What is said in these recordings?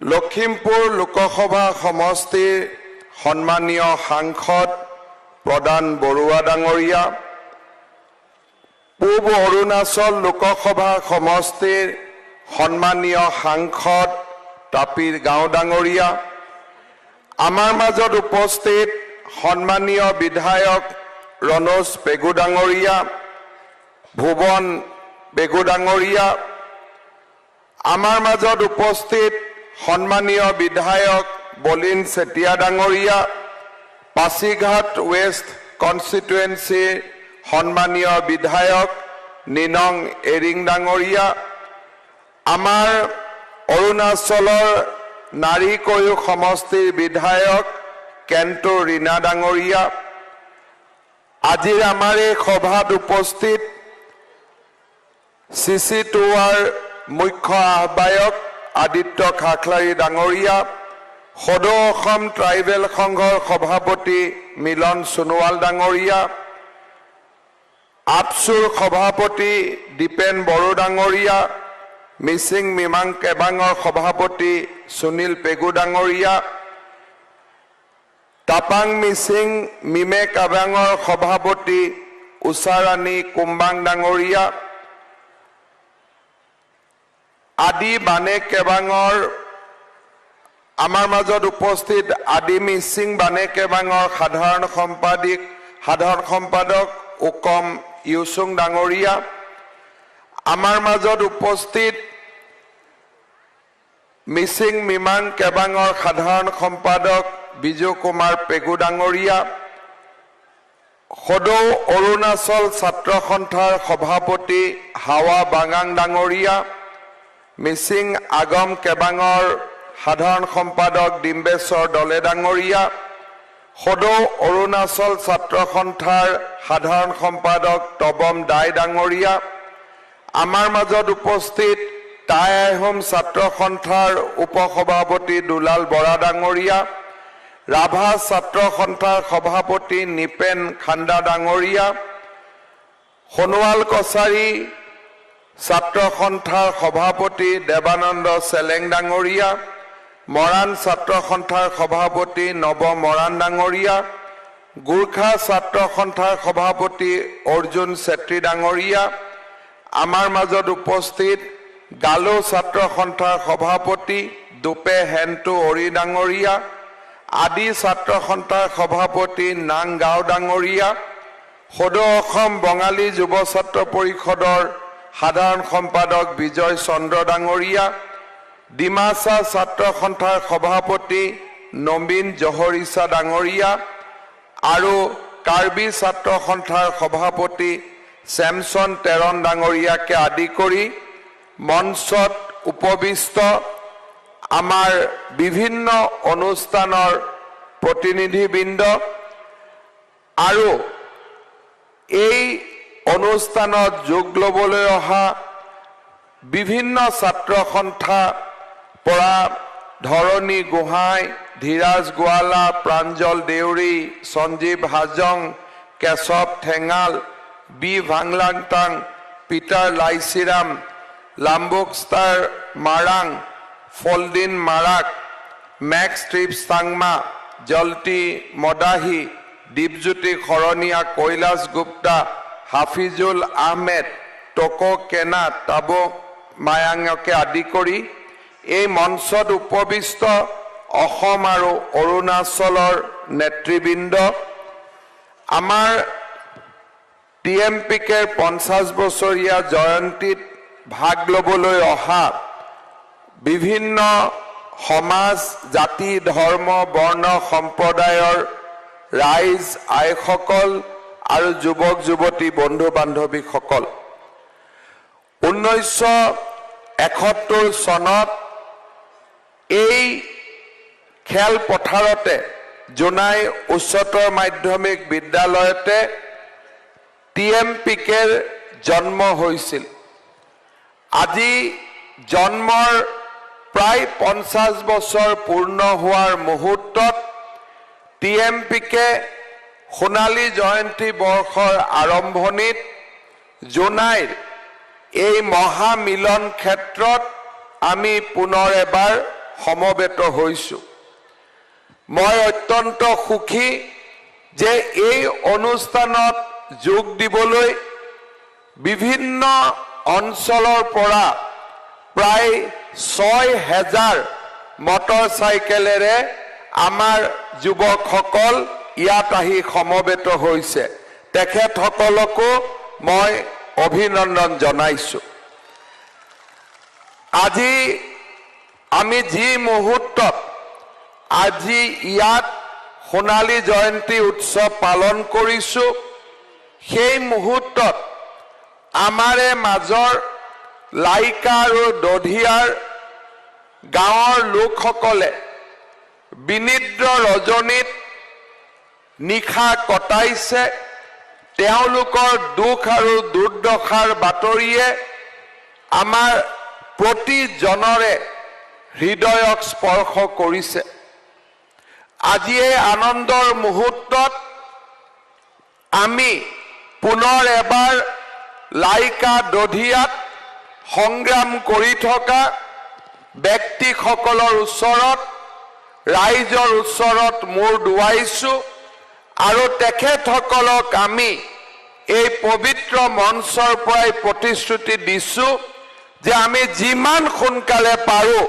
লখিমপুৰ লোকসভা সমষ্টিৰ সন্মানীয় সাংসদ প্ৰদান বৰুৱা ডাঙৰীয়া, পূব অৰুণাচল লোকসভা সমষ্টিৰ সন্মানীয় সাংসদ তাপিৰ গাঁও ডাঙৰীয়া, আমাৰ মাজত উপস্থিত সন্মানীয় বিধায়ক ৰণোজ পেগু ডাঙৰীয়া, ভুৱন পেগু ডাঙৰীয়া, আমাৰ মাজত উপস্থিত সন্মানীয় বিধায়ক বলিন চেতিয়া ডাঙৰীয়া, পাছিঘাট ৱেষ্ট কনষ্টিটুৱেঞ্চিৰ সন্মানীয় বিধায়ক নিনং এৰিং ডাঙৰীয়া, আমাৰ অৰুণাচলৰ নাৰীকয়ু সমষ্টিৰ বিধায়ক কেন্টু ৰীণা ডাঙৰীয়া, আজিৰ আমাৰ এই সভাত উপস্থিত CC2R মুখ্য আহ্বায়ক আদিত্য খাখলাৰী ডাঙৰীয়া, সদৌ অসম ট্ৰাইবেল সংঘৰ সভাপতি মিলন সোণোৱাল ডাঙৰীয়া, আপচুৰ সভাপতি দীপেন বড়ো ডাঙৰীয়া, মিচিং মিমাং কেবাঙৰ সভাপতি সুনীল পেগু ডাঙৰীয়া, টাপাং মিচিং মিমে কাবাঙৰ সভাপতি উষাৰাণী কুম্বাং ডাঙৰীয়া, আদি বানে কেবাঙৰ আমাৰ মাজত উপস্থিত আদি মিচিং বানে কেবাঙৰ সাধাৰণ সম্পাদক উকম ইউচুং ডাঙৰীয়া, আমাৰ মাজত উপস্থিত মিচিং মিমাং কেবাঙৰ সাধাৰণ সম্পাদক বিজু কুমাৰ পেগু ডাঙৰীয়া, সদৌ অৰুণাচল ছাত্ৰ সন্থাৰ সভাপতি হাৱা বাঙাং ডাঙৰীয়া, মিচিং আগম কেবাঙৰ সাধাৰণ সম্পাদক ডিম্বেশ্বৰ দলে ডাঙৰীয়া, সদৌ অৰুণাচল ছাত্ৰ সন্থাৰ সাধাৰণ সম্পাদক তবম দাই ডাঙৰীয়া, আমাৰ মাজত উপস্থিত টাই আহোম ছাত্ৰ সন্থাৰ উপসভাপতি দুলাল বৰা ডাঙৰীয়া, ৰাভা ছাত্ৰ সন্থাৰ সভাপতি নিপেন খাণ্ডা ডাঙৰীয়া, সোণোৱাল কছাৰী ছাত্ৰ সন্থাৰ সভাপতি দেৱানন্দ চেলেং ডাঙৰীয়া, মৰাণ ছাত্ৰ সন্থাৰ সভাপতি নৱ মৰাণ ডাঙৰীয়া, গোৰ্খা ছাত্ৰ সন্থাৰ সভাপতি অৰ্জুন চেত্ৰী ডাঙৰীয়া, আমাৰ মাজত উপস্থিত গালো ছাত্ৰ সন্থাৰ সভাপতি দুপে হেণ্টু অৰি ডাঙৰীয়া, আদি ছাত্ৰ সন্থাৰ সভাপতি নাং গাঁও ডাঙৰীয়া, সদৌ অসম বঙালী যুৱ ছাত্ৰ পৰিষদৰ সাধাৰণ সম্পাদক বিজয় চন্দ্ৰ ডাঙৰীয়া, ডিমাচা ছাত্ৰ সন্থাৰ সভাপতি নবীন জহৰিছা ডাঙৰীয়া আৰু কাৰ্বি ছাত্ৰ সন্থাৰ সভাপতি চেমছন তেৰণ ডাঙৰীয়াকে আদি কৰি মঞ্চত উপবিষ্ট আমাৰ বিভিন্ন অনুষ্ঠানৰ প্ৰতিনিধিবৃন্দ আৰু এই অনুষ্ঠানত যোগ ল'বলৈ অহা বিভিন্ন ছাত্ৰ সন্থা পৰা ধৰণী গোহাঁই, ধীৰাজ গোৱালা, প্ৰাঞ্জল দেউৰী, সঞ্জীৱ হাজং, কেশৱ ঠেঙাল, বি ভাংলাংটাং, পিটাৰ লাইচিৰাম, লাম্বুকষ্টাৰ মাৰাং, ফলদিন মাৰাক, মেক্স ট্ৰিপছ চাংমা, জলটি মদাহী, দীপজ্যোতি শৰণীয়া, কৈলাশ গুপ্তা, হাফিজুল আহমেদ, টকো কেনা, টাবো মায়াঙকে আদি কৰি এই মঞ্চত উপবিষ্ট অসম আৰু অৰুণাচলৰ নেতৃবৃন্দ, আমাৰ TMPKৰ 50 বছৰীয়া জয়ন্তীত ভাগ ল'বলৈ অহা বিভিন্ন সমাজ, জাতি, ধৰ্ম, বৰ্ণ, সম্প্ৰদায়ৰ ৰাইজ, আইসকল আৰু যুৱক যুৱতী বন্ধু বান্ধৱীসকল, 1971 চনত এই খেলপথাৰতে জোনাই উচ্চতৰ মাধ্যমিক বিদ্যালয়তে TMPKৰ জন্ম হৈছিল। আজি জন্মৰ প্ৰায় 50 বছৰ পূৰ্ণ হোৱাৰ মুহূৰ্তত TMPK সোণালী জয়ন্তী বৰ্ষৰ আৰম্ভণিত জোনাইৰ এই মহামিলন ক্ষেত্ৰত আমি পুনৰ এবাৰ সমবেত হৈছো। মই অত্যন্ত সুখী যে এই অনুষ্ঠানত যোগ দিবলৈ বিভিন্ন অঞ্চলৰ পৰা প্ৰায় ৬,০০০ মটৰচাইকেলেৰে আমাৰ যুৱকসকল ইয়াত আহি সমবেত হৈছে। তেখেতসকলকো মই অভিনন্দন জনাইছো। আজি আমি যি মুহূৰ্তত আজি ইয়াত সোণালী জয়ন্তী উৎসৱ পালন কৰিছো, সেই মুহূৰ্তত আমাৰে মাজৰ লাইকা আৰু দধিয়াৰ গাঁৱৰ লোকসকলে বিনিদ্ৰ ৰজনীত নিশা কটাইছে। তেওঁলোকৰ দুখ আৰু দুৰ্দশাৰ বাতৰিয়ে আমাৰ প্ৰতিজনৰে হৃদয়ক স্পৰ্শ কৰিছে। আজি এই আনন্দৰ মুহূৰ্তত আমি পুনৰ এবাৰ লাইকা দধিয়াত সংগ্ৰাম কৰি থকা ব্যক্তিসকলৰ ওচৰত, ৰাইজৰ ওচৰত মূৰ দুৱাইছো আৰু তেখেতসকলক আমি এই পবিত্ৰ মঞ্চৰ পৰাই প্ৰতিশ্ৰুতি দিছো যে আমি যিমান সোনকালে পাৰো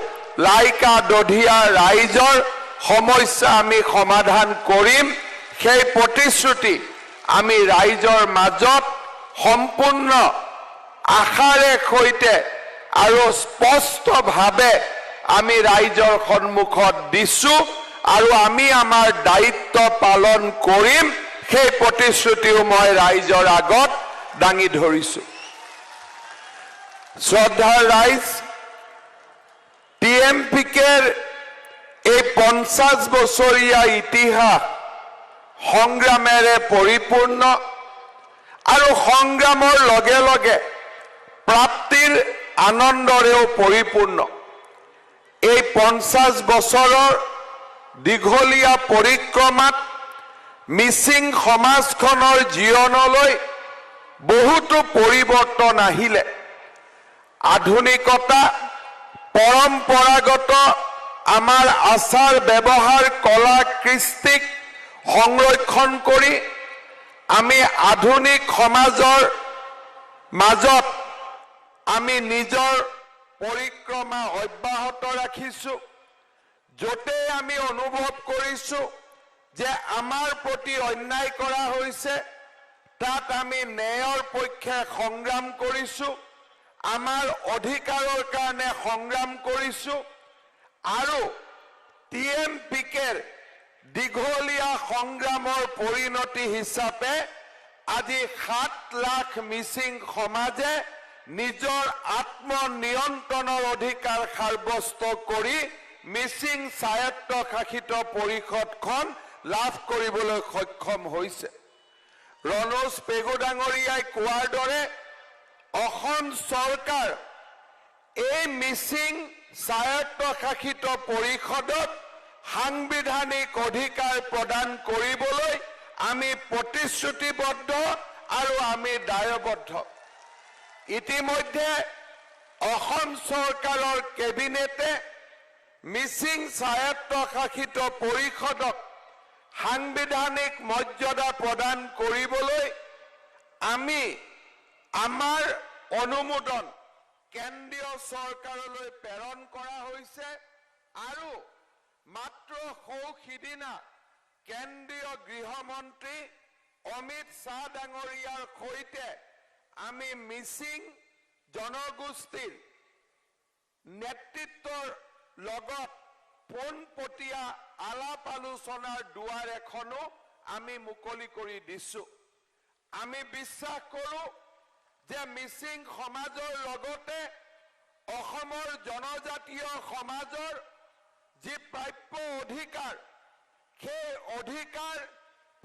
লাইকা দধিয়া ৰাইজৰ সমস্যা আমি সমাধান কৰিম। সেই প্ৰতিশ্ৰুতি আমি ৰাইজৰ মাজত সম্পূৰ্ণ আশাৰে সৈতে আৰু স্পষ্টভাৱে আমি ৰাইজৰ সন্মুখত দিছো আৰু আমি আমাৰ দায়িত্ব পালন কৰিম। সেই প্ৰতিশ্ৰুতিও মই ৰাইজৰ আগত দাঙি ধৰিছো। শ্ৰদ্ধাৰ ৰাইজ, TMPKৰ এই 50 বছৰীয়া ইতিহাস সংগ্ৰামেৰে পৰিপূৰ্ণ আৰু সংগ্ৰামৰ লগে লগে প্ৰাপ্তিৰ আনন্দৰেও পৰিপূৰ্ণ। এই 50 বছৰৰ দীঘলীয়া পৰিক্ৰমাত মিচিং সমাজখনৰ জীৱনলৈ বহুতো পৰিৱৰ্তন আহিলে। আধুনিকতা, পৰম্পৰাগত আমাৰ আচাৰ ব্যৱহাৰ, কলা কৃষ্টিক সংৰক্ষণ কৰি আমি আধুনিক সমাজৰ মাজত আমি নিজৰ পৰিক্ৰমা অব্যাহত ৰাখিছো। য'তে আমি অনুভৱ কৰিছো যে আমাৰ প্ৰতি অন্যায় কৰা হৈছে, তাত আমি ন্যায়ৰ পক্ষে সংগ্ৰাম কৰিছো, আমাৰ অধিকাৰৰ কাৰণে সংগ্ৰাম কৰিছো আৰু TMPKৰ দীঘলীয়া সংগ্ৰামৰ পৰিণতি হিচাপে আজি 7 লাখ মিচিং সমাজে নিজৰ আত্মনিয়ন্ত্ৰণৰ অধিকাৰ সাব্যস্ত কৰি মিচিং স্বায়ত্তশাসিত পৰিষদখন লাভ কৰিবলৈ সক্ষম হৈছে। ৰণোজ পেগু ডাঙৰীয়াই কোৱাৰ দৰে অসম চৰকাৰ এই মিচিং স্বায়ত্তশাসিত পৰিষদত সাংবিধানিক অধিকাৰ প্ৰদান কৰিবলৈ আমি প্ৰতিশ্ৰুতিবদ্ধ আৰু আমি দায়বদ্ধ। ইতিমধ্যে অসম চৰকাৰৰ কেবিনেটে মিচিং স্বায়ত্তশাসিত পৰিষদক সাংবিধানিক মৰ্যাদা প্ৰদান কৰিবলৈ আমি আমাৰ অনুমোদন কেন্দ্ৰীয় চৰকাৰলৈ প্ৰেৰণ কৰা হৈছে আৰু মাত্ৰ সিদিনা কেন্দ্ৰীয় গৃহমন্ত্ৰী অমিত শ্বাহ ডাঙৰীয়াৰ সৈতে আমি মিচিং জনগোষ্ঠীৰ নেতৃত্বৰ লগত পোনপটীয়া আলাপ আলোচনাৰ দুৱাৰ এখনো আমি মুকলি কৰি দিছো। আমি বিশ্বাস কৰো যে মিচিং সমাজৰ লগতে অসমৰ জনজাতীয় সমাজৰ যি প্ৰাপ্য অধিকাৰ, সেই অধিকাৰ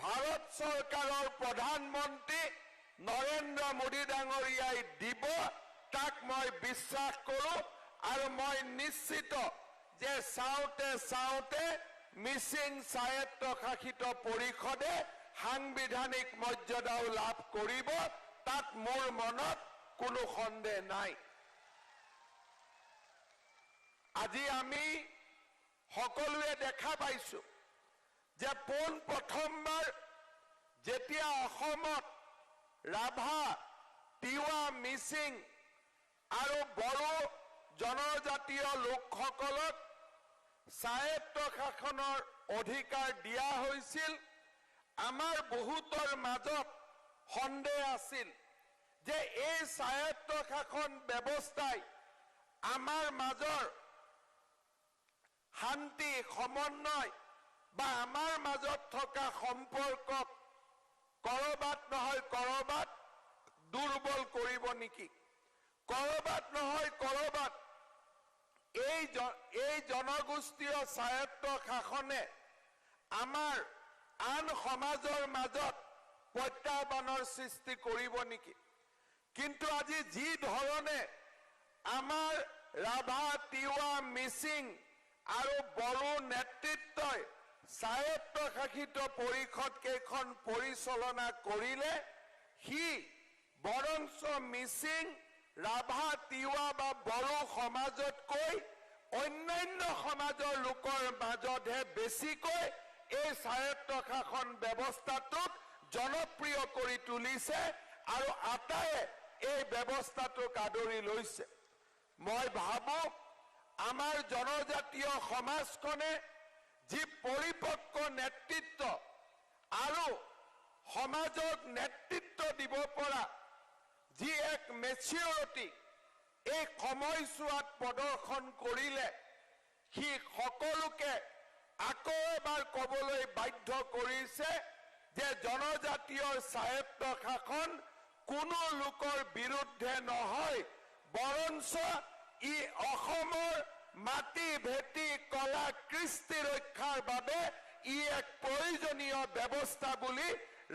ভাৰত চৰকাৰৰ প্ৰধানমন্ত্ৰী নৰেন্দ্ৰ মোদী ডাঙৰীয়াই দিব, তাক মই বিশ্বাস কৰো আৰু মই নিশ্চিত যে চাওঁতে চাওঁতে মিচিং স্বায়ত্তশাসিত পৰিষদে সাংবিধানিক মৰ্যাদাও লাভ কৰিব, তাত মোৰ মনত কোনো সন্দেহ নাই। আজি আমি সকলোৱে দেখা পাইছো যে পোন প্ৰথমবাৰ যেতিয়া অসমত ৰাভা, তিৱা, মিচিং আৰু বড়ো জনজাতীয় লোকসকলক স্বায়ত্ত শাসনৰ অধিকাৰ দিয়া হৈছিল, আমাৰ বহুতৰ মাজত সন্দেহ আছিল যে এই স্বায়ত্ত শাসন ব্যৱস্থাই আমাৰ মাজৰ শান্তি, সমন্বয় বা আমাৰ মাজত থকা সম্পৰ্কক কৰবাত নহয় কৰবাত দুৰ্বল কৰিব নেকি, কৰবাত নহয় কৰবাত এই জনগোষ্ঠীয় স্বায়ত্ত শাসনে আমাৰ আন সমাজৰ মাজত প্ৰত্যাহ্বানৰ সৃষ্টি কৰিব নেকি। কিন্তু আজি যি ধৰণে আমাৰ ৰাভা, তিৱা, মিচিং আৰু বড়ো নেতৃত্বই স্বায়ত্তশাসিত পৰিষদ কেইখন পৰিচালনা কৰিলে, সি বৰঞ্চ মিচিং, ৰাভা, তিৱা বা বড়ো সমাজতকৈ অন্যান্য সমাজৰ লোকৰ মাজতহে বেছিকৈ এই স্বায়ত্ত শাসন ব্যৱস্থাটোক জনপ্ৰিয় কৰি তুলিছে আৰু আটায়ে এই ব্যৱস্থাটোক আদৰি লৈছে। মই ভাবো আমাৰ জনজাতীয় সমাজখনে যি পৰিপক্ক নেতৃত্ব আৰু সমাজক নেতৃত্ব দিব পৰা যি এক মেচিউৰিটি এই সময়ছোৱাত প্ৰদৰ্শন কৰিলে, সি সকলোকে আকৌ এবাৰ ক'বলৈ বাধ্য কৰিছে যে জনজাতীয় স্বায়ত্ত শাসন কোনো লোকৰ বিৰুদ্ধে নহয়, বৰঞ্চ ই অসমৰ মাটি ভেটি কলা কৃষ্টি ৰক্ষাৰ বাবে ই এক প্ৰয়োজনীয় ব্যৱস্থা বুলি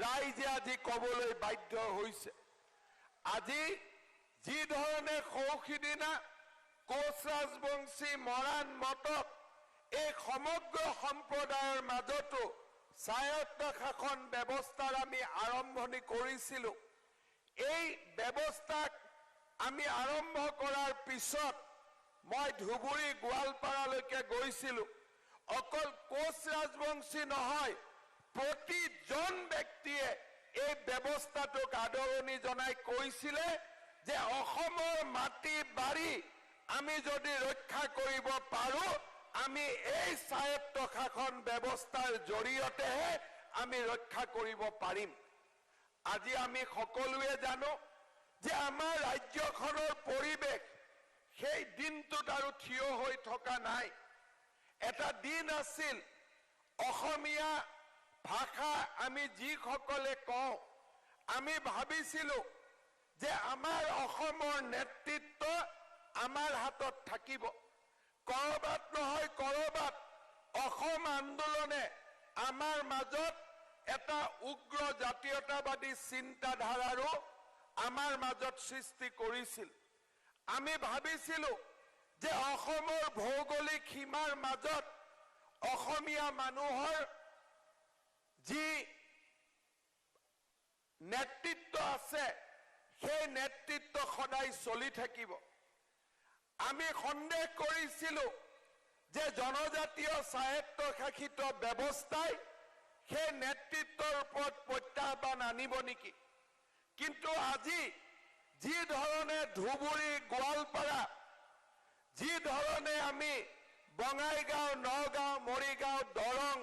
ৰাইজে আজি ক'বলৈ বাধ্য হৈছে। আজি যি ধৰণে সৌসিদিনা কোচ ৰাজবংশী, মৰাণ, মটক এই সমগ্ৰ সম্প্ৰদায়ৰ মাজতো স্বায়ত্ত শাসন ব্যৱস্থাৰ আমি আৰম্ভণি কৰিছিলোঁ, এই ব্যৱস্থাক আমি আৰম্ভ কৰাৰ পিছত মই ধুবুৰী, গোৱালপাৰালৈকে গৈছিলোঁ। অকল কোচ ৰাজবংশী নহয়, প্ৰতিজন ব্যক্তিয়ে এই ব্যৱস্থাটোক আদৰণি জনাই কৈছিলে যে অসমৰ মাটি বাৰী আমি যদি ৰক্ষা কৰিব পাৰোঁ, আমি এই স্বায়ত্ত শাসন ব্যৱস্থাৰ জৰিয়তেহে আমি ৰক্ষা কৰিব পাৰিম। আজি আমি সকলোৱে জানো যে আমাৰ ৰাজ্যখনৰ পৰিৱেশ সেই দিনটোত আৰু থিয় হৈ থকা নাই। এটা দিন আছিল অসমীয়া ভাষা আমি যিসকলে কওঁ, আমি ভাবিছিলোঁ যে আমাৰ অসমৰ নেতৃত্ব আমাৰ হাতত থাকিব। কৰবাত নহয় কৰবাত অসম আন্দোলনে আমাৰ মাজত এটা উগ্ৰ জাতীয়তাবাদী চিন্তাধাৰাৰো আমাৰ মাজত সৃষ্টি কৰিছিল। আমি ভাবিছিলোঁ যে অসমৰ ভৌগোলিক সীমাৰ মাজত অসমীয়া মানুহৰ যি নেতৃত্ব আছে, সেই নেতৃত্ব সদায় চলি থাকিব। আমি সন্দেহ কৰিছিলোঁ যে জনজাতীয় স্বায়ত্তশাসিত ব্যৱস্থাই সেই নেতৃত্বৰ ওপৰত প্ৰত্যাহ্বান আনিব নেকি। কিন্তু আজি যি ধৰণে ধুবুৰী, গোৱালপাৰা, যি ধৰণে আমি বঙাইগাঁও, নগাঁও, মৰিগাঁও, দৰং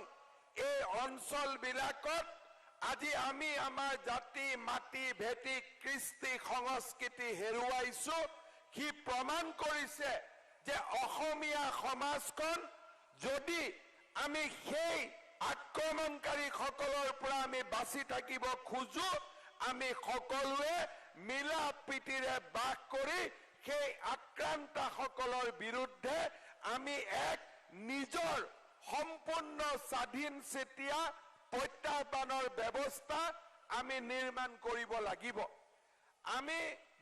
এই অঞ্চলবিলাকত আজি আমি আমাৰ জাতি, মাটি ভেটি, কৃষ্টি, সংস্কৃতি হেৰুৱাইছো, সি প্ৰমাণ কৰিছে যে অসমীয়া সমাজখন যদি আমি সেই আক্ৰমণকাৰীসকলৰ পৰা আমি বাচি থাকিব খোজো, আমি সকলোৱে মিলা প্ৰীতিৰে বাস কৰি সেই আক্ৰান্তসকলৰ বিৰুদ্ধে আমি এক নিজৰ সম্পূৰ্ণ স্বাধীন চেতিয়া প্ৰত্যাহ্বানৰ ব্যৱস্থা আমি নিৰ্মাণ কৰিব লাগিব। আমি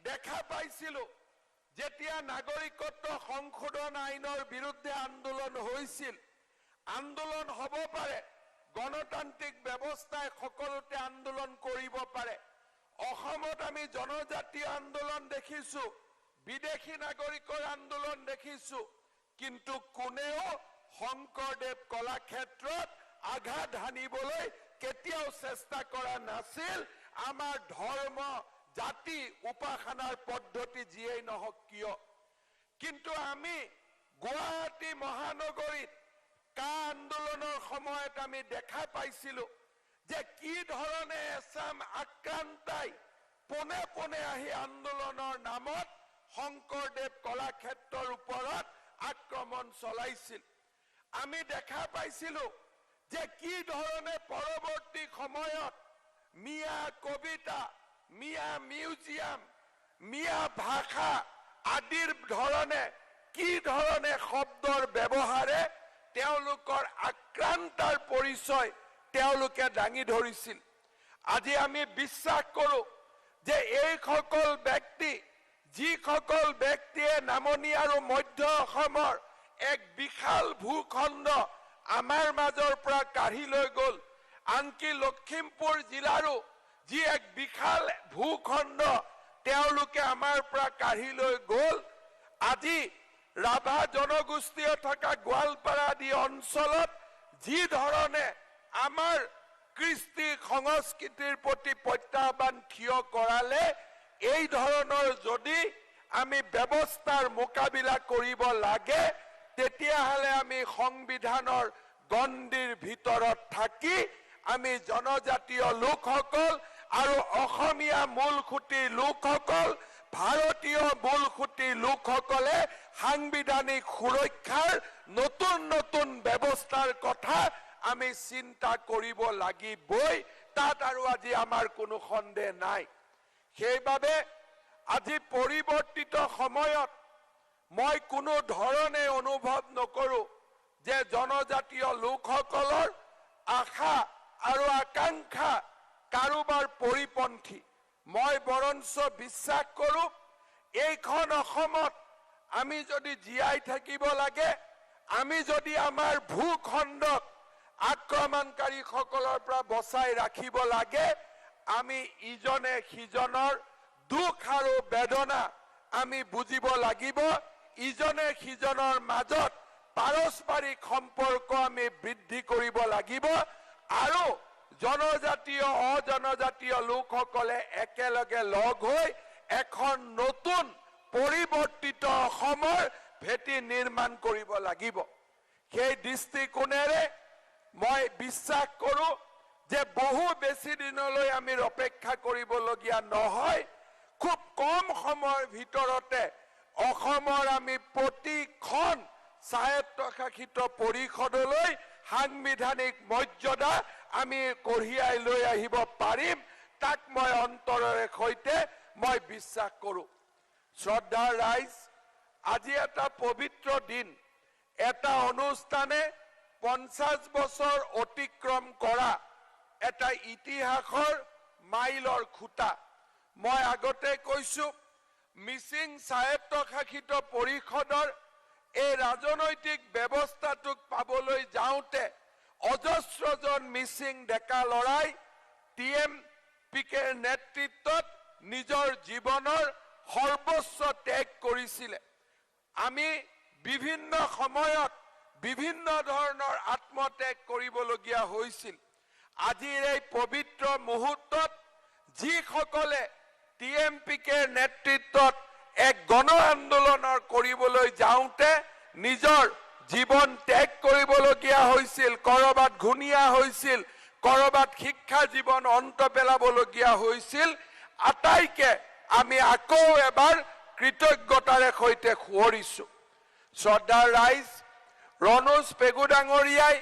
দেখা পাইছিলোঁ যেতিয়া নাগৰিকত্ব সংশোধন আইনৰ বিৰুদ্ধে আন্দোলন হৈছিল, আন্দোলন হ'ব পাৰে, গণতান্ত্ৰিক ব্যৱস্থাই সকলোতে আন্দোলন কৰিব পাৰে। অসমত আমি জনজাতীয় আন্দোলন দেখিছোঁ, বিদেশী নাগৰিকৰ আন্দোলন দেখিছোঁ, কিন্তু কোনেও শংকৰদেৱ কলাক্ষেত্ৰত আঘাত হানিবলৈ কেতিয়াও চেষ্টা কৰা নাছিল। আমাৰ ধৰ্ম জাতি উপাসনাৰ পদ্ধতি যিয়েই নহওক কিয়, কিন্তু আমি গুৱাহাটী মহানগৰীত কা আন্দোলনৰ সময়ত আমি দেখা পাইছিলো যে কি ধৰণে এছাম আক্ৰান্তাই পোনে পোনে আহি আন্দোলনৰ নামত শংকৰদেৱ কলাক্ষেত্ৰৰ ওপৰত আক্ৰমণ চলাইছিল। আমি দেখা পাইছিলো যে কি ধৰণে পৰৱৰ্তী সময়ত মিয়া কবিতা, মিয়া মিউজিয়াম, মিয়া ভাষা আদিৰ ধৰণে কি ধৰণে শব্দৰ ব্যৱহাৰে তেওঁলোকৰ আক্ৰান্তাৰ পৰিচয় তেওঁলোকে দাঙি ধৰিছিল। আজি আমি বিশ্বাস কৰো যে এইসকল ব্যক্তি, যিসকল ব্যক্তিয়ে নামনি আৰু মধ্য অসমৰ এক বিশাল ভূখণ্ড আমাৰ মাজৰ পৰা কাঢ়ি লৈ গ'ল, আনকি লখিমপুৰ জিলাৰো যি এক বিশাল ভূখণ্ড তেওঁলোকে আমাৰ পৰা কাঢ়ি লৈ গ'ল, আজি ৰাভা জনগোষ্ঠীয়ে থকা গোৱালপাৰা আদি অঞ্চলত যি ধৰণে আমাৰ কৃষ্টি সংস্কৃতিৰ প্ৰতি প্ৰত্যাহ্বান থিয় কৰালে, এই ধৰণৰ যদি আমি ব্যৱস্থাৰ মোকাবিলা কৰিব লাগে, তেতিয়াহ'লে আমি সংবিধানৰ গণ্ডিৰ ভিতৰত থাকি আমি জনজাতীয় লোকসকল আৰু অসমীয়া মূলসুঁতিৰ লোকসকল, ভাৰতীয় মূলসুঁতিৰ লোকসকলে সাংবিধানিক সুৰক্ষাৰ নতুন নতুন ব্যৱস্থাৰ কথা আমি চিন্তা কৰিব লাগিবই। তাত আৰু আজি আমাৰ কোনো সন্দেহ নাই। সেইবাবে আজি পৰিৱৰ্তিত সময়ত মই কোনো ধৰণে অনুভৱ নকৰো যে জনজাতীয় লোকসকলৰ আশা আৰু আকাংক্ষা কাৰোবাৰ পৰিপন্থী। মই বৰঞ্চ বিশ্বাস কৰো এইখন অসমত আমি যদি জীয়াই থাকিব লাগে, আমি যদি আমাৰ ভূখণ্ডক আক্ৰমণকাৰীসকলৰ পৰা বচাই ৰাখিব লাগে, আমি ইজনে সিজনৰ দুখ আৰু বেদনা আমি বুজিব লাগিব, ইজনে সিজনৰ মাজত পাৰস্পৰিক সম্পৰ্ক আমি বৃদ্ধি কৰিব লাগিব আৰু জনজাতীয় অজনজাতীয় লোকসকলে একেলগে লগ হৈ এখন নতুন পৰিৱৰ্তিত অসমৰ ভেটি নিৰ্মাণ কৰিব লাগিব। সেই দৃষ্টিকোণেৰে মই বিশ্বাস কৰো যে বহু বেছি দিনলৈ আমি অপেক্ষা কৰিবলগীয়া নহয়। খুব কম সময়ৰ ভিতৰতে অসমৰ আমি প্ৰতিখন স্বায়ত্তশাসিত পৰিষদলৈ সাংবিধানিক মৰ্যাদা আমি কঢ়িয়াই লৈ আহিব পাৰিম। তাক মই অন্তৰেৰে সৈতে মই বিশ্বাস কৰো। শ্ৰদ্ধাৰ ৰাইজ, আজি এটা পবিত্ৰ দিন, এটা অনুষ্ঠানে 50 বছৰ অতিক্ৰম কৰা এটা ইতিহাসৰ মাইলৰ খুঁটা। মই আগতে কৈছো, মিচিং স্বায়ত্তশাসিত পৰিষদৰ এই ৰাজনৈতিক ব্যৱস্থাটোক পাবলৈ যাওঁতে অজস্ৰজন মিচিং ডেকা লৰাই TMPKৰ নেতৃত্বত নিজৰ জীৱনৰ সৰ্বোচ্চ ত্যাগ কৰিছিলে। আমি বিভিন্ন সময়ত বিভিন্ন ধৰণৰ আত্মত্যাগ কৰিবলগীয়া হৈছিল। আজিৰ এই পবিত্ৰ মুহূৰ্তত যিসকলে TMPKৰ নেতৃত্বত এক গণ আন্দোলনৰ কৰিবলৈ যাওঁতে নিজৰ জীৱন ত্যাগ কৰিবলগীয়া হৈছিল, কৰবাত ঘূণীয়া হৈছিল, কৰবাত শিক্ষা জীৱন অন্ত পেলাবলগীয়া হৈছিল, আটাইকে আমি আকৌ এবাৰ কৃতজ্ঞতাৰে সৈতে সোঁৱৰিছো। শ্ৰদ্ধাৰ ৰাইজ, ৰণোজ পেগু ডাঙৰীয়াই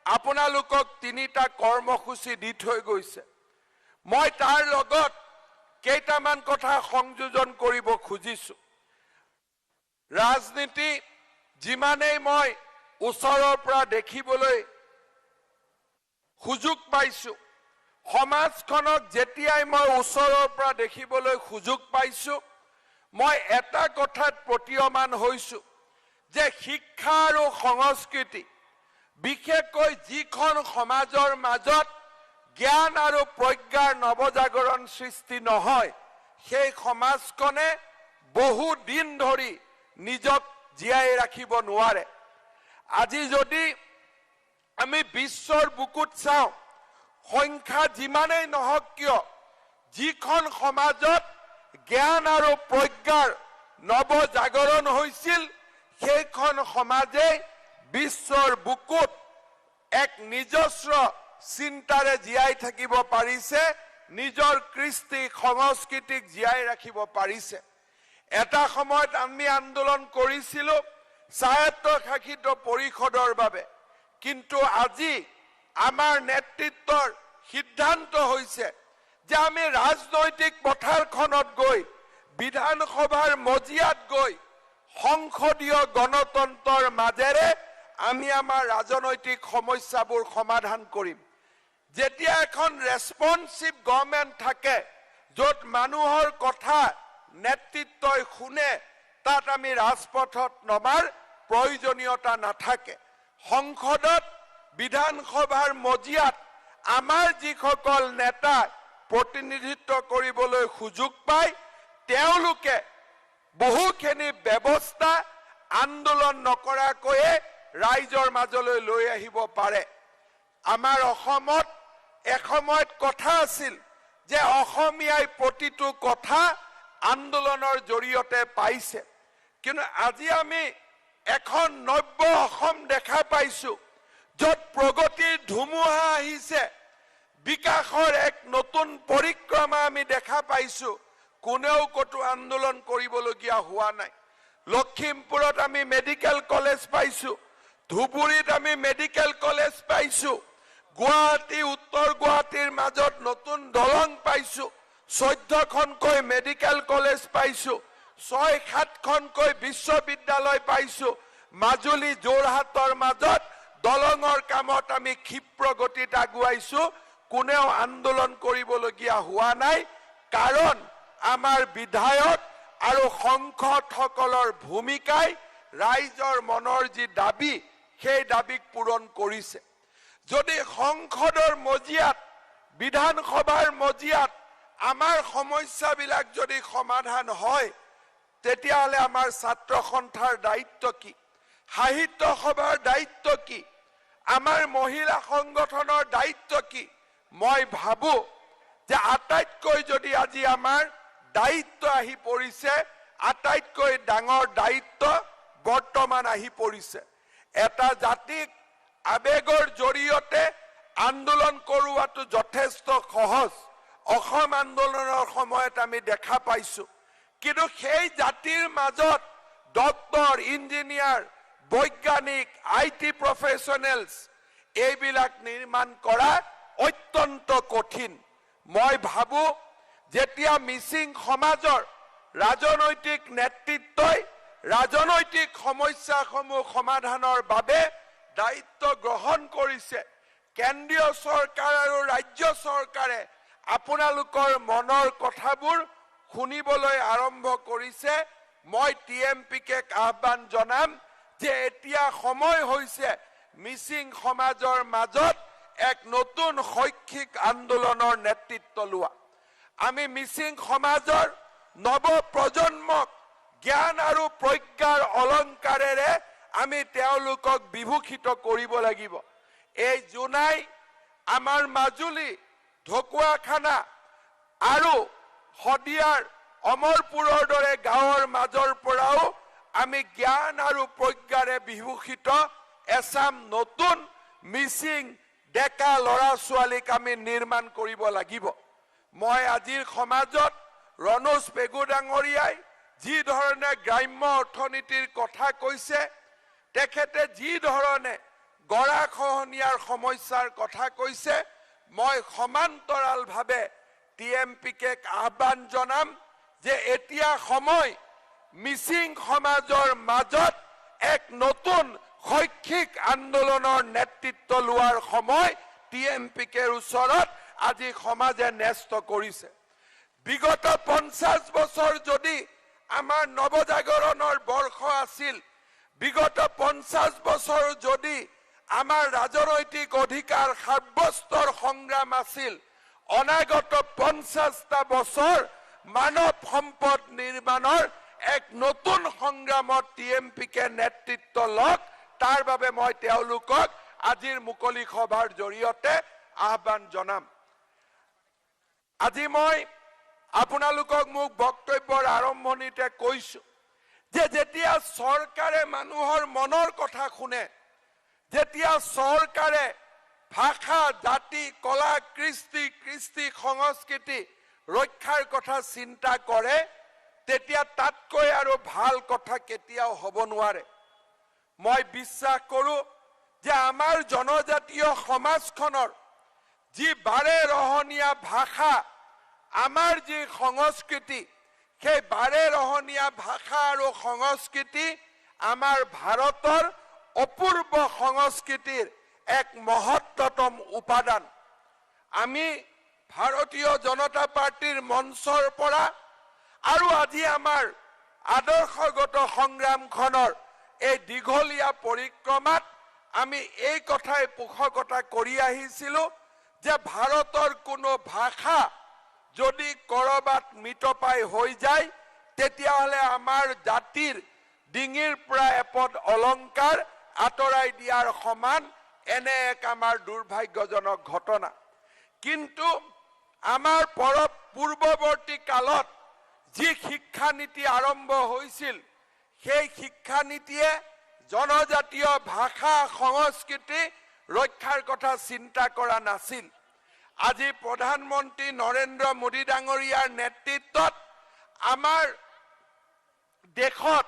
আপোনালোকক 3টা কৰ্মসূচী দি থৈ গৈছে। মই তাৰ লগত কেইটামান কথা সংযোজন কৰিব খুজিছো। ৰাজনীতি যিমানেই মই ওচৰৰ পৰা দেখিবলৈ সুযোগ পাইছো, সমাজখনক যেতিয়াই মই ওচৰৰ পৰা দেখিবলৈ সুযোগ পাইছো, মই এটা কথাত প্ৰতীয়মান হৈছো যে শিক্ষা আৰু সংস্কৃতি, বিশেষকৈ যিখন সমাজৰ মাজত জ্ঞান আৰু প্ৰজ্ঞাৰ নৱজাগৰণ সৃষ্টি নহয়, সেই সমাজখনে বহু দিন ধৰি নিজক জীয়াই ৰাখিব নোৱাৰে। আজি যদি আমি বিশ্বৰ বুকুত চাওঁ, সংখ্যা যিমানেই নহওক কিয়, যিখন সমাজত জ্ঞান আৰু প্ৰজ্ঞাৰ নৱজাগৰণ হৈছিল, সেইখন সমাজে বিশ্বৰ বুকুত এক নিজস্ব চিন্তাৰে জীয়াই থাকিব পাৰিছে, নিজৰ কৃষ্টি সংস্কৃতিক জীয়াই ৰাখিব পাৰিছে। এটা সময়ত আমি আন্দোলন কৰিছিলোঁ স্বায়ত্তশাসিত পৰিষদৰ বাবে, কিন্তু আজি আমাৰ নেতৃত্বৰ সিদ্ধান্ত হৈছে যে আমি ৰাজনৈতিক পথাৰখনত গৈ, বিধানসভাৰ মজিয়াত গৈ সংসদীয় গণতন্ত্ৰৰ মাজেৰে আমি আমাৰ ৰাজনৈতিক সমস্যাবোৰ সমাধান কৰিম। যেতিয়া এখন ৰেছপন্সিভ গভৰ্ণমেণ্ট থাকে, য'ত মানুহৰ কথা নেতৃত্বই শুনে, তাত আমি ৰাজপথত নমাৰ প্ৰয়োজনীয়তা নাথাকে। সংসদত বিধানসভাৰ মজিয়াত আমাৰ যিসকল নেতা প্ৰতিনিধিত্ব কৰিবলৈ সুযোগ পায়, তেওঁলোকে বহুখিনি ব্যৱস্থা আন্দোলন নকৰাকৈয়ে ৰাইজৰ মাজলৈ লৈ আহিব পাৰে। আমাৰ অসমত এসময়ত কথা আছিল যে অসমীয়াই প্ৰতিটো কথা আন্দোলনৰ জৰিয়তে পাইছে, কিন্তু আজি আমি এখন নব্য অসম দেখা পাইছো, য'ত প্ৰগতিৰ ধুমুহা আহিছে, বিকাশৰ এক নতুন পৰিক্ৰমা আমি দেখা পাইছো। কোনেও কতো আন্দোলন কৰিবলগীয়া হোৱা নাই। লখিমপুৰত আমি মেডিকেল কলেজ পাইছো, ধুবুৰীত আমি মেডিকেল কলেজ পাইছো, গুৱাহাটী উত্তৰ গুৱাহাটীৰ মাজত নতুন দলং পাইছো, 14খনকৈ মেডিকেল কলেজ পাইছো, 6-7খনকৈ বিশ্ববিদ্যালয় পাইছো। মাজুলী যোৰহাটৰ মাজত দলঙৰ কামত আমি ক্ষিপ্ৰ গতিত আগুৱাইছো। কোনেও আন্দোলন কৰিবলগীয়া হোৱা নাই, কাৰণ আমাৰ বিধায়ক আৰু সংসদসকলৰ ভূমিকাই ৰাইজৰ মনৰ যি দাবী, সেই দাবীক পূৰণ কৰিছে। যদি সংসদৰ মজিয়াত, বিধানসভাৰ মজিয়াত আমাৰ সমস্যাবিলাক যদি সমাধান হয়, তেতিয়াহ'লে আমাৰ ছাত্ৰ সন্থাৰ দায়িত্ব কি, সাহিত্য সভাৰ দায়িত্ব কি, আমাৰ মহিলা সংগঠনৰ দায়িত্ব কি? মই ভাবো যে আটাইতকৈ যদি আজি আমাৰ দায়িত্ব আহি পৰিছে, আটাইতকৈ ডাঙৰ দায়িত্ব বৰ্তমান আহি পৰিছে। এটা জাতিক আবেগৰ জৰিয়তে আন্দোলন কৰোৱাটো যথেষ্ট সহজ। অসম আন্দোলনৰ সময়ত আমি দেখা পাইছো, কিন্তু সেই জাতিৰ মাজত ডক্টৰ, ইঞ্জিনিয়াৰ, বৈজ্ঞানিক, IT প্ৰফেচনেলছ এইবিলাক নিৰ্মাণ কৰা অত্যন্ত কঠিন। মই ভাবো যেতিয়া মিচিং সমাজৰ ৰাজনৈতিক নেতৃত্বই ৰাজনৈতিক সমস্যাসমূহ সমাধানৰ বাবে দায়িত্ব গ্ৰহণ কৰিছে, কেন্দ্ৰীয় চৰকাৰ আৰু ৰাজ্য চৰকাৰে আপোনালোকৰ মনৰ কথাবোৰ শুনিবলৈ আৰম্ভ কৰিছে, মই TMPকে আহ্বান জনাম যে এতিয়া সময় হৈছে মিচিং সমাজৰ মাজত এক নতুন শৈক্ষিক আন্দোলনৰ নেতৃত্ব লোৱা। আমি মিচিং সমাজৰ নৱ প্ৰজন্মক জ্ঞান আৰু প্ৰজ্ঞাৰ অলংকাৰেৰে আমি তেওঁলোকক বিভূষিত কৰিব লাগিব। এই জোনাই, আমাৰ মাজুলী, ঢকুৱাখানা আৰু শদিয়াৰ অমৰপুৰৰ দৰে গাঁৱৰ মাজৰ পৰাও আমি জ্ঞান আৰু প্ৰজ্ঞাৰে বিভূষিত এচাম নতুন মিচিং ডেকা ল'ৰা ছোৱালীক আমি নিৰ্মাণ কৰিব লাগিব। মই আজিৰ সমাজত ৰণোজ পেগু ডাঙৰীয়াই যি ধৰণে গ্ৰাম্য অৰ্থনীতিৰ কথা কৈছে, তেখেতে যি ধৰণে গৰাখহনীয়াৰ সমস্যাৰ কথা কৈছে, মই সমান্তৰালভাৱে TMPকে আহ্বান জনাম যে এতিয়া সময় মিচিং সমাজৰ মাজত এক নতুন শৈক্ষিক আন্দোলনৰ নেতৃত্ব লোৱাৰ সময় TMPকে ওচৰত আজি সমাজে ন্যস্ত কৰিছে। বিগত 50 বছৰ যদি আমাৰ নৱজাগৰণৰ বৰ্ষ আছিল, বিগত 50 বছৰ যদি আমাৰ ৰাজনৈতিক অধিকাৰ সাব্যস্তৰ সংগ্ৰাম আছিল, অনাগত 50টা বছৰ মানৱ সম্পদ নিৰ্মাণৰ এক নতুন সংগ্ৰামত TMPকে নেতৃত্ব লওক, তাৰ বাবে মই তেওঁলোকক আজিৰ মুকলি সভাৰ জৰিয়তে আহ্বান জনাম। আজি মই আপোনালোকক মোক বক্তব্যৰ আৰম্ভণিতে কৈছো যে যেতিয়া চৰকাৰে মানুহৰ মনৰ কথা শুনে, যেতিয়া চৰকাৰে ভাষা, জাতি, কলা, কৃষ্টি সংস্কৃতি ৰক্ষাৰ কথা চিন্তা কৰে, তেতিয়া তাতকৈ আৰু ভাল কথা কেতিয়াও হ'ব নোৱাৰে। মই বিশ্বাস কৰোঁ যে আমাৰ জনজাতীয় সমাজখনৰ যি বাৰে ৰহণীয়া ভাষা, আমাৰ যি সংস্কৃতি, সেই বাৰে ৰহণীয়া ভাষা আৰু সংস্কৃতি আমাৰ ভাৰতৰ অপূৰ্ব সংস্কৃতিৰ এক মহত্তম উপাদান। আমি ভাৰতীয় জনতা পাৰ্টিৰ মঞ্চৰ পৰা আৰু আজি আমাৰ আদৰ্শগত সংগ্ৰামখনৰ এই দীঘলীয়া পৰিক্ৰমাত আমি এই কথাই পোষকতা কৰি আহিছিলোঁ যে ভাৰতৰ কোনো ভাষা যদি কৰবাত মৃতপ্ৰায় হৈ যায়, তেতিয়াহ'লে আমাৰ জাতিৰ ডিঙিৰ পৰা এপদ অলংকাৰ আঁতৰাই দিয়াৰ সমান এনে এক আমাৰ দুৰ্ভাগ্যজনক ঘটনা। কিন্তু আমাৰ পূৰ্বৱৰ্তী কালত যি শিক্ষানীতি আৰম্ভ হৈছিল, সেই শিক্ষানীতিয়ে জনজাতীয় ভাষা সংস্কৃতি ৰক্ষাৰ কথা চিন্তা কৰা নাছিল। আজি প্ৰধানমন্ত্ৰী নৰেন্দ্ৰ মোদী ডাঙৰীয়াৰ নেতৃত্বত আমাৰ দেশত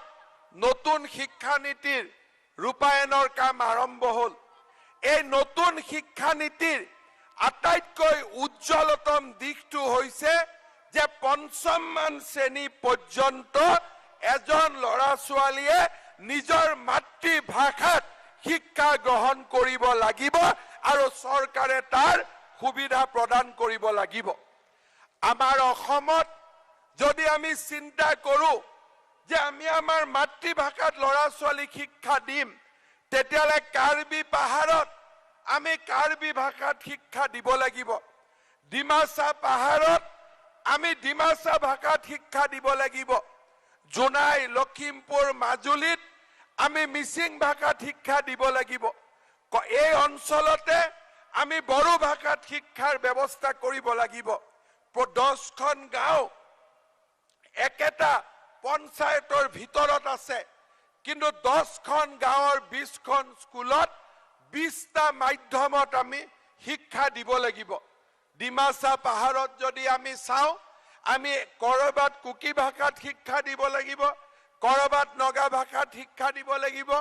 নতুন শিক্ষানীতিৰ ৰূপায়ণৰ কাম আৰম্ভ হ'ল। এই নতুন শিক্ষানীতিৰ আটাইতকৈ উজ্জ্বলতম দিশটো হৈছে যে পঞ্চমমান শ্ৰেণী পৰ্যন্ত এজন ল'ৰা ছোৱালীয়ে নিজৰ মাতৃভাষাত শিক্ষা গ্ৰহণ কৰিব লাগিব আৰু চৰকাৰে তাৰ সুবিধা প্ৰদান কৰিব লাগিব। আমাৰ অসমত যদি আমি চিন্তা কৰোঁ যে আমি আমাৰ মাতৃভাষাত ল'ৰা ছোৱালীক শিক্ষা দিম, তেতিয়াহ'লে কাৰ্বি পাহাৰত আমি কাৰ্বি ভাষাত শিক্ষা দিব লাগিব, ডিমাচা পাহাৰত আমি ডিমাচা ভাষাত শিক্ষা দিব লাগিব, জোনাই, লখিমপুৰ, মাজুলীত আমি মিচিং ভাষাত শিক্ষা দিব লাগিব। এই অঞ্চলতে আমি বড়ো ভাষাত শিক্ষাৰ ব্যৱস্থা কৰিব লাগিব। 10খন গাঁও একেটা পঞ্চায়তৰ ভিতৰত আছে, কিন্তু 10খন গাঁৱৰ 20খন স্কুলত 20টা মাধ্যমত আমি শিক্ষা দিব লাগিব। ডিমাচা পাহাৰত যদি আমি চাওঁ, আমি কৰবাত কুকি ভাষাত শিক্ষা দিব লাগিব, কৰবাত নগা ভাষাত শিক্ষা দিব লাগিব,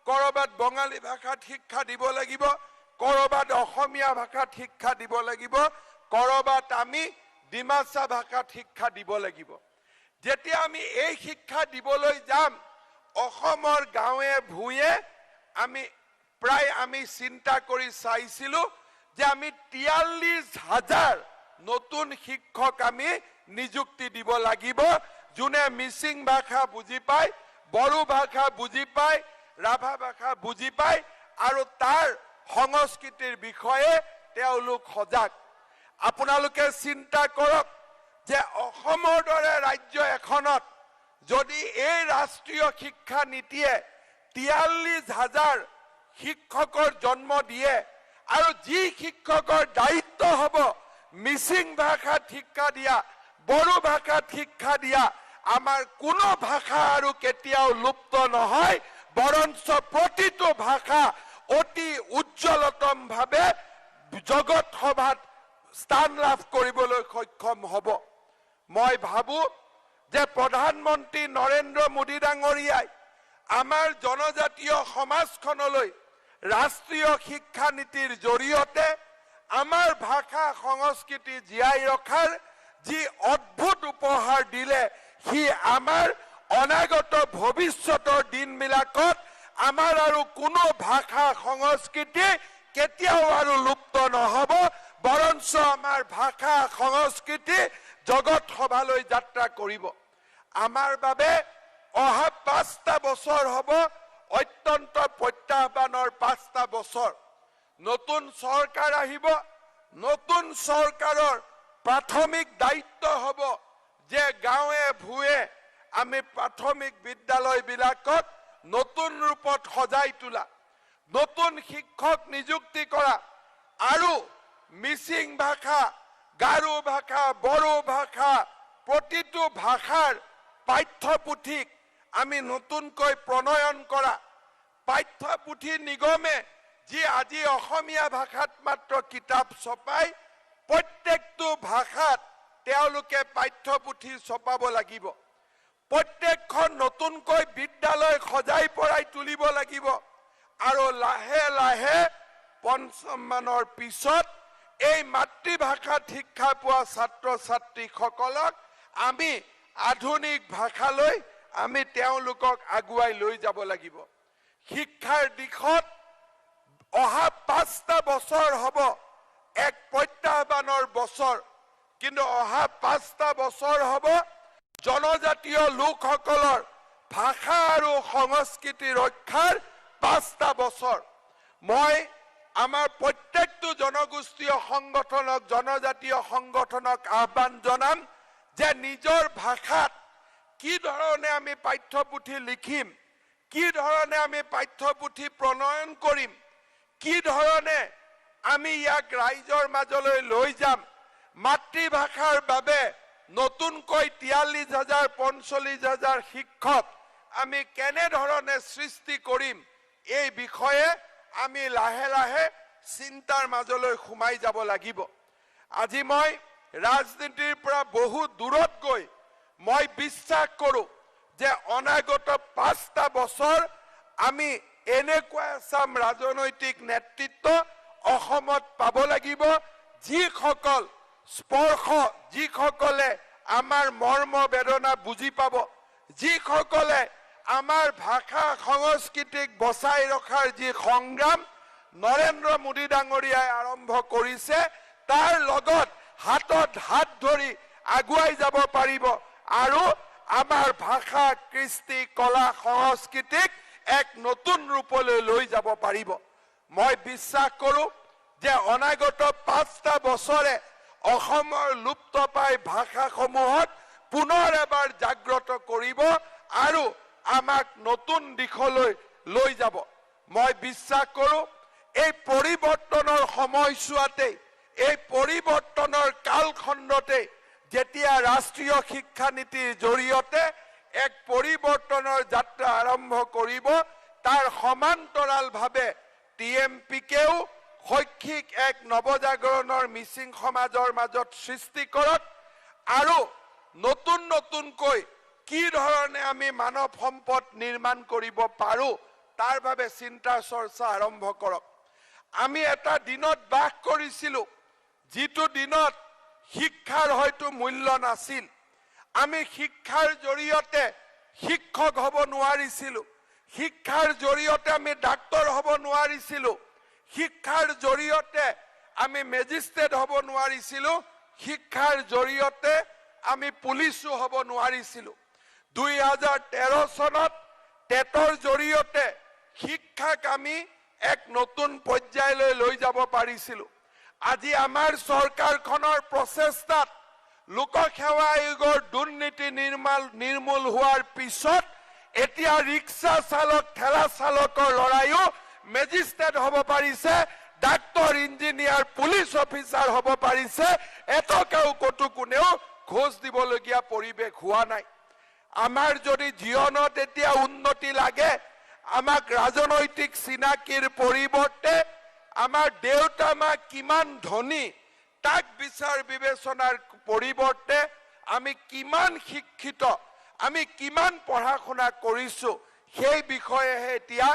কৰবাত বঙালী ভাষাত শিক্ষা দিব লাগিব, কৰবাত অসমীয়া ভাষাত শিক্ষা দিব লাগিব, কৰবাত আমি ডিমাচা ভাষাত শিক্ষা দিব লাগিব। যেতিয়া আমি এই শিক্ষা দিবলৈ যাম, অসমৰ গাঁৱে ভূঞে আমি চিন্তা কৰি চাইছিলোঁ যে আমি 43,000 নতুন শিক্ষক আমি নিযুক্তি দিব লাগিব, যোনে মিচিং ভাষা বুজি পায়, বড়ো ভাষা বুজি পায়, ৰাভা ভাষা বুজি পায় আৰু তাৰ সংস্কৃতিৰ বিষয়ে তেওঁলোক সজাগ। আপোনালোকে চিন্তা কৰক যে অসমৰ দৰে ৰাজ্য এখনত যদি এই ৰাষ্ট্ৰীয় শিক্ষা নীতিয়ে 43,000 শিক্ষকৰ জন্ম দিয়ে আৰু যি শিক্ষকৰ দায়িত্ব হ'ব মিচিং ভাষাত শিক্ষা দিয়া, বড়ো ভাষাত শিক্ষা দিয়া, আমাৰ কোনো ভাষা আৰু কেতিয়াও লুপ্ত নহয়, বৰঞ্চ প্ৰতিটো ভাষা অতি উজ্জ্বলতমভাৱে জগত সভাত স্থান লাভ কৰিবলৈ সক্ষম হ'ব। মই ভাবোঁ যে প্ৰধানমন্ত্ৰী নৰেন্দ্ৰ মোদী ডাঙৰীয়াই আমাৰ জনজাতীয় সমাজখনলৈ ৰাষ্ট্ৰীয় শিক্ষা নীতিৰ জৰিয়তে আমাৰ ভাষা সংস্কৃতি জীয়াই ৰখাৰ যি অদ্ভুত উপহাৰ দিলে, সি আমাৰ অনাগত ভৱিষ্যতৰ দিনবিলাকত আমাৰ আৰু কোনো ভাষা সংস্কৃতি কেতিয়াও আৰু লুপ্ত নহ'ব, বৰঞ্চ আমাৰ ভাষা সংস্কৃতি জগত সভালৈ যাত্ৰা কৰিব। আমাৰ বাবে অহা 5টা বছৰ হ'ব অত্যন্ত প্ৰত্যাহ্বানৰ 5টা বছৰ। নতুন চৰকাৰ আহিব, নতুন চৰকাৰৰ প্ৰাথমিক দায়িত্ব হ'ব যে গাঁৱে ভূঞে আমি প্ৰাথমিক বিদ্যালয়বিলাকত নতুন ৰূপত সজাই তোলা, নতুন শিক্ষক নিযুক্তি কৰা আৰু মিচিং ভাষা, গাৰো ভাষা, বড়ো ভাষা প্ৰতিটো ভাষাৰ পাঠ্যপুথিক আমি নতুনকৈ প্ৰণয়ন কৰা, পাঠ্যপুথি নিগমে যি আজি অসমীয়া ভাষাত মাত্ৰ কিতাপ ছপাই প্ৰত্যেকটো ভাষাত তেওঁলোকে পাঠ্যপুথি ছপাব লাগিব। প্ৰত্যেকখন নতুনকৈ বিদ্যালয় সজাই পৰাই তুলিব লাগিব আৰু লাহে লাহে পঞ্চম মানৰ পিছত এই মাতৃভাষাত শিক্ষা পোৱা ছাত্ৰ ছাত্ৰীসকলক আমি আধুনিক ভাষালৈ আমি তেওঁলোকক আগুৱাই লৈ যাব লাগিব। শিক্ষাৰ দিশত অহা 5টা বছৰ হ'ব এক প্ৰত্যাহ্বানৰ বছৰ, কিন্তু অহা 5টা বছৰ হ'ব জনজাতীয় লোকসকলৰ ভাষা আৰু সংস্কৃতি ৰক্ষাৰ 5টা বছৰ। মই আমাৰ প্ৰত্যেকটো জনগোষ্ঠীয় সংগঠনক, জনজাতীয় সংগঠনক আহ্বান জনাম যে নিজৰ ভাষাত কি ধৰণে আমি পাঠ্যপুথি লিখিম, কি ধৰণে আমি পাঠ্যপুথি প্ৰণয়ন কৰিম, কি ধৰণে আমি ইয়াক ৰাইজৰ মাজলৈ লৈ যাম, মাতৃভাষাৰ বাবে নতুনকৈ 43,000 45,000 শিক্ষক আমি কেনেধৰণে সৃষ্টি কৰিম, এই বিষয়ে আমি লাহে লাহে চিন্তাৰ মাজলৈ সোমাই যাব লাগিব। আজি মই ৰাজনীতিৰ পৰা বহু দূৰত গৈ মই বিশ্বাস কৰোঁ যে অনাগত 5টা বছৰ আমি এনেকুৱা এচাম ৰাজনৈতিক নেতৃত্ব অসমত পাব লাগিব যিসকল স্পৰ্শ, যিসকলে আমাৰ মৰ্ম বেদনা বুজি পাব, যিসকলে আমাৰ ভাষা সংস্কৃতিক বচাই ৰখাৰ যি সংগ্ৰাম নৰেন্দ্ৰ মোদী ডাঙৰীয়াই আৰম্ভ কৰিছে তাৰ লগত হাতত হাত ধৰি আগুৱাই যাব পাৰিব আৰু আমাৰ ভাষা, কৃষ্টি, কলা, সংস্কৃতিক এক নতুন ৰূপলৈ লৈ যাব পাৰিব। মই বিশ্বাস কৰোঁ যে অনাগত 5টা বছৰে অসমৰ লুপ্তপ্ৰায় ভাষাসমূহত পুনৰ এবাৰ জাগ্ৰত কৰিব আৰু আমাক নতুন দিশলৈ লৈ যাব। মই বিশ্বাস কৰোঁ এই পৰিৱৰ্তনৰ সময়ছোৱাতে, এই পৰিৱৰ্তনৰ কালখণ্ডতে যেতিয়া ৰাষ্ট্ৰীয় শিক্ষা নীতিৰ জৰিয়তে এক পৰিৱৰ্তনৰ যাত্ৰা আৰম্ভ কৰিব, তাৰ সমান্তৰালভাৱে TMPকেও শৈক্ষিক এক নৱজাগৰণৰ মিচিং সমাজৰ মাজত সৃষ্টি কৰক আৰু নতুন নতুনকৈ কি ধৰণে আমি মানৱ সম্পদ নিৰ্মাণ কৰিব পাৰোঁ তাৰ বাবে চিন্তা চৰ্চা আৰম্ভ কৰক। আমি এটা দিনত বাস কৰিছিলোঁ যিটো দিনত শিক্ষাৰ হয়তো মূল্য নাছিল। আমি শিক্ষাৰ জৰিয়তে শিক্ষক হ'ব নোৱাৰিছিলোঁ, শিক্ষাৰ জৰিয়তে আমি ডাক্তৰ হ'ব নোৱাৰিছিলোঁ, শিক্ষাৰ জৰিয়তে আমি মেজিষ্ট্ৰেট হ'ব নোৱাৰিছিলোঁ, শিক্ষাৰ জৰিয়তে আমি পুলিচো হ'ব নোৱাৰিছিলোঁ। 2013 চনত টেটৰ জৰিয়তে শিক্ষাক আমি এক নতুন পৰ্যায়লৈ লৈ যাব পাৰিছিলোঁ। আজি আমাৰ চৰকাৰখনৰ প্ৰচেষ্টাত লোকসেৱা আয়োগৰ দুৰ্নীতি নিৰ্মূল হোৱাৰ পিছত এতিয়া ৰিক্সা চালক, ঠেলা চালকৰ ল'ৰাইও মেজিষ্ট্ৰেট হ'ব পাৰিছে, ডাক্তৰ, ইঞ্জিনিয়াৰ, পুলিচ অফিচাৰ হ'ব পাৰিছে। এটকাও ক'তো কোনেও ঘোষ দিবলগীয়া পৰিৱেশ হোৱা নাই। আমাৰ যদি জীৱনত এতিয়া উন্নতি লাগে, আমাক ৰাজনৈতিক চিনাকিৰ পৰিৱৰ্তে আমাৰ দেউতা মা কিমান ধনী তাক বিচাৰ বিবেচনাৰ পৰিৱৰ্তে আমি কিমান শিক্ষিত, আমি কিমান পঢ়া শুনা কৰিছোঁ সেই বিষয়েহে এতিয়া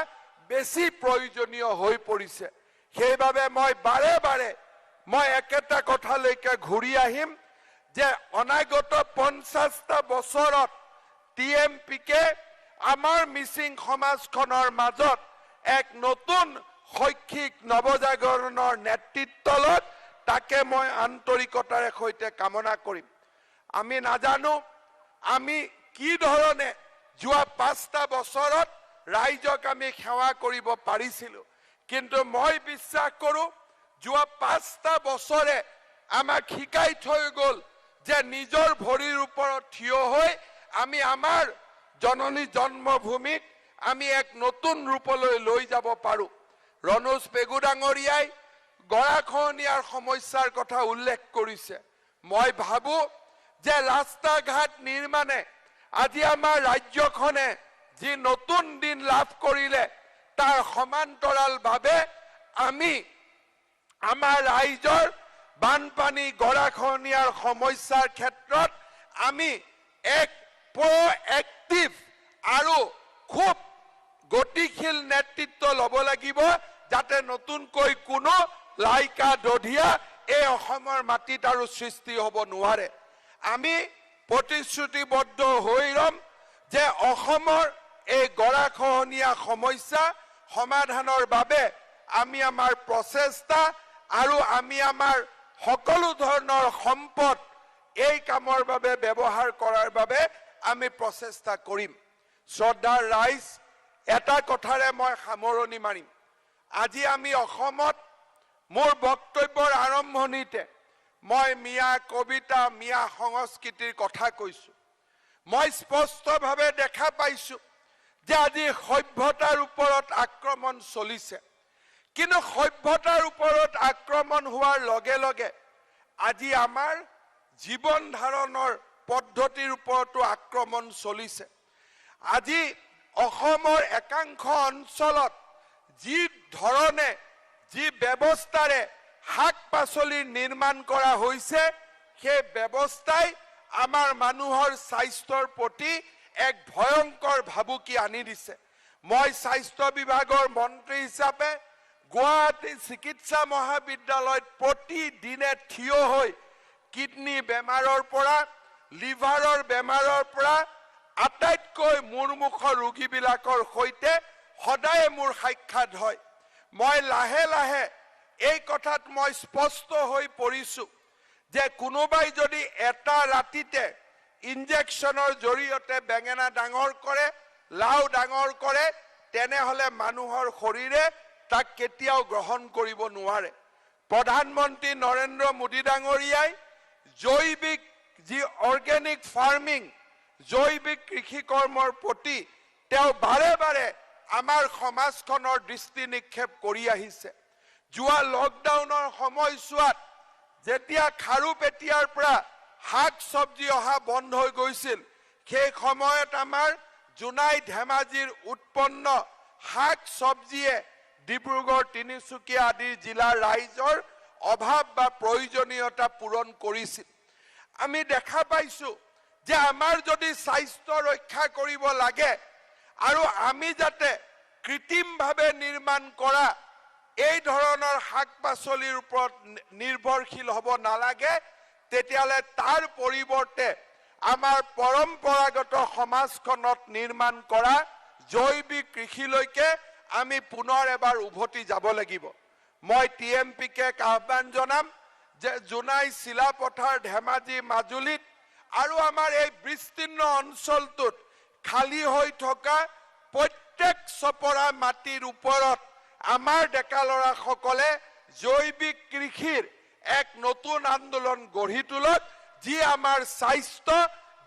বেছি প্ৰয়োজনীয় হৈ পৰিছে। সেইবাবে মই বাৰে বাৰে মই একেটা কথালৈকে ঘূৰি আহিম যে অনাগত 50টা বছৰত TMPকে আমাৰ মিচিং সমাজখনৰ মাজত এক নতুন শৈক্ষিক নৱজাগৰণৰ নেতৃত্বত তাকে মই আন্তৰিকতাৰে সৈতে কামনা কৰিম। আমি নাজানো আমি কি ধৰণে যোৱা 5টা বছৰত ৰাইজক আমি সেৱা কৰিব পাৰিছিলোঁ, কিন্তু মই বিশ্বাস কৰোঁ যোৱা 5টা বছৰে আমাক শিকাই থৈ গ'ল যে নিজৰ ভৰিৰ ওপৰত থিয় হৈ আমি আমাৰ জননী জন্মভূমিক আমি এক নতুন ৰূপলৈ লৈ যাব পাৰোঁ। ৰণোজ পেগু ডাঙৰীয়াই গৰাখহনীয়াৰ সমস্যাৰ কথা উল্লেখ কৰিছে। মই ভাবো যে ৰাস্তা ঘাট নিৰ্মাণে আজি আমাৰ ৰাজ্যখনে যি নতুন দিন লাভ কৰিলে তাৰ সমান্তৰালভাৱে আমি আমাৰ ৰাইজৰ বানপানী গৰাখহনীয়াৰ সমস্যাৰ ক্ষেত্ৰত আমি এক প্ৰ'এক্টিভ আৰু খুব গতিশীল নেতৃত্ব ল'ব লাগিব, যাতে নতুনকৈ কোনো লাইকা দধিয়া এই অসমৰ মাটিত আৰু সৃষ্টি হ'ব নোৱাৰে। আমি প্ৰতিশ্ৰুতিবদ্ধ হৈ ৰম যে অসমৰ এই গৰাখহনীয়া সমস্যা সমাধানৰ বাবে আমি আমাৰ প্ৰচেষ্টা আৰু আমি আমাৰ সকলো ধৰণৰ সম্পদ এই কামৰ বাবে ব্যৱহাৰ কৰাৰ বাবে আমি প্ৰচেষ্টা কৰিম। শ্ৰদ্ধাৰ ৰাইজ, এটা কথাৰে মই সামৰণি মাৰিম। আজি আমি অসমত মোৰ বক্তব্যৰ আৰম্ভণিতে মই মিয়া কবিতা, মিয়া সংস্কৃতিৰ কথা কৈছো। মই স্পষ্টভাৱে দেখা পাইছো যে আজি সভ্যতাৰ ওপৰত আক্ৰমণ চলিছে, কিন্তু সভ্যতাৰ ওপৰত আক্ৰমণ হোৱাৰ লগে লগে আজি আমাৰ জীৱন ধাৰণৰ পদ্ধতিৰ ওপৰতো আক্ৰমণ চলিছে। আজি অসমৰ একাংশ অঞ্চলত যি ধৰণে যি ব্যৱস্থাৰে শাক পাচলিৰ নিৰ্মাণ কৰা হৈছে, সেই ব্যৱস্থাই আমাৰ মানুহৰ স্বাস্থ্যৰ প্ৰতি এক ভয়ংকৰ ভাবুকি আনি দিছে। মই স্বাস্থ্য বিভাগৰ মন্ত্ৰী হিচাপে গুৱাহাটী চিকিৎসা মহাবিদ্যালয়ত প্ৰতিদিনে থিয় হৈ কিডনী বেমাৰৰ পৰা, লিভাৰৰ বেমাৰৰ পৰা আটাইতকৈ মূৰমুখৰ ৰোগীবিলাকৰ সৈতে সদায় মোৰ সাক্ষাৎ হয়। মই লাহে লাহে এই কথাত মই স্পষ্ট হৈ পৰিছো যে কোনোবাই যদি এটা ৰাতিতে ইনজেকশ্যনৰ জৰিয়তে বেঙেনা ডাঙৰ কৰে, লাও ডাঙৰ কৰে, তেনেহলে মানুহৰ শৰীৰে তাক কেতিয়াও গ্ৰহণ কৰিব নোৱাৰে। প্ৰধানমন্ত্ৰী নৰেন্দ্ৰ মোদী ডাঙৰীয়াই জৈৱিক যি অৰ্গেনিক ফাৰ্মিং, জৈৱিক কৃষি কৰ্মৰ প্ৰতি তেওঁ বাৰে বাৰে আমাৰ সমাজখনৰ দৃষ্টি নিক্ষেপ কৰি আহিছে। যোৱা লকডাউনৰ সময়ছোৱাত যেতিয়া খাৰুপেটীয়াৰ পৰা শাক চব্জি অহা বন্ধ হৈ গৈছিল, সেই সময়ত আমাৰ জোনাই ধেমাজিৰ উৎপন্ন শাক চব্জিয়ে ডিব্ৰুগড়, তিনিচুকীয়া আদি জিলাৰ ৰাইজৰ অভাৱ বা প্ৰয়োজনীয়তা পূৰণ কৰিছিল। আমি দেখা পাইছো যে আমাৰ যদি স্বাস্থ্য ৰক্ষা কৰিব লাগে আৰু আমি যাতে কৃত্ৰিমভাৱে নিৰ্মাণ কৰা এই ধৰণৰ শাক পাচলিৰ ওপৰত নিৰ্ভৰশীল হ'ব নালাগে, তেতিয়াহ'লে তাৰ পৰিৱৰ্তে আমাৰ পৰম্পৰাগত সমাজখনত নিৰ্মাণ কৰা জৈৱিক কৃষিলৈকে আমি পুনৰ এবাৰ উভতি যাব লাগিব। মই TMPকে আহ্বান জনাম যে জোনাই, চিলাপথাৰ, ধেমাজি, মাজুলীত আৰু আমাৰ এই বিস্তীৰ্ণ অঞ্চলটোত খালী হৈ থকা প্ৰত্যেক চপৰা মাটিৰ ওপৰত আমাৰ ডেকা ল'ৰাসকলে জৈৱিক কৃষিৰ এক নতুন আন্দোলন গঢ়ি তোলক, যি আমাৰ স্বাস্থ্য,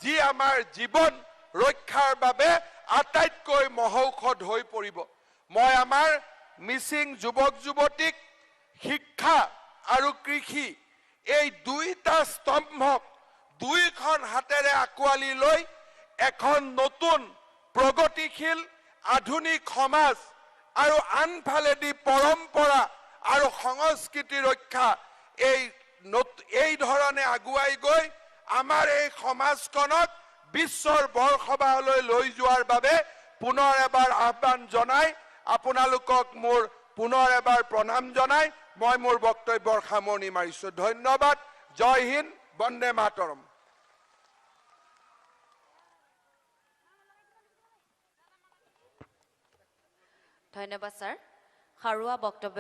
যি আমাৰ জীৱন ৰক্ষাৰ বাবে আটাইতকৈ মহৌষধ হৈ পৰিব। মই আমাৰ মিচিং যুৱক যুৱতীক শিক্ষা আৰু কৃষি এই দুইটা স্তম্ভক দুইখন হাতেৰে আঁকোৱালি লৈ এখন নতুন প্ৰগতিশীল আধুনিক সমাজ আৰু আনফালেদি পৰম্পৰা আৰু সংস্কৃতি ৰক্ষা এই ধৰণে আগুৱাই গৈ আমাৰ এই সমাজখনক বিশ্বৰ বৰসবাহলৈ লৈ যোৱাৰ বাবে পুনৰ এবাৰ আহ্বান জনাই আপোনালোকক মোৰ পুনৰ এবাৰ প্ৰণাম জনাই মই মোৰ বক্তব্যৰ সামৰণি মাৰিছো। ধন্যবাদ। জয় হিন্দ, বন্দে মাতৰম। ধন্যবাদ স্যাৰ। সাৰুৱা বক্তব্য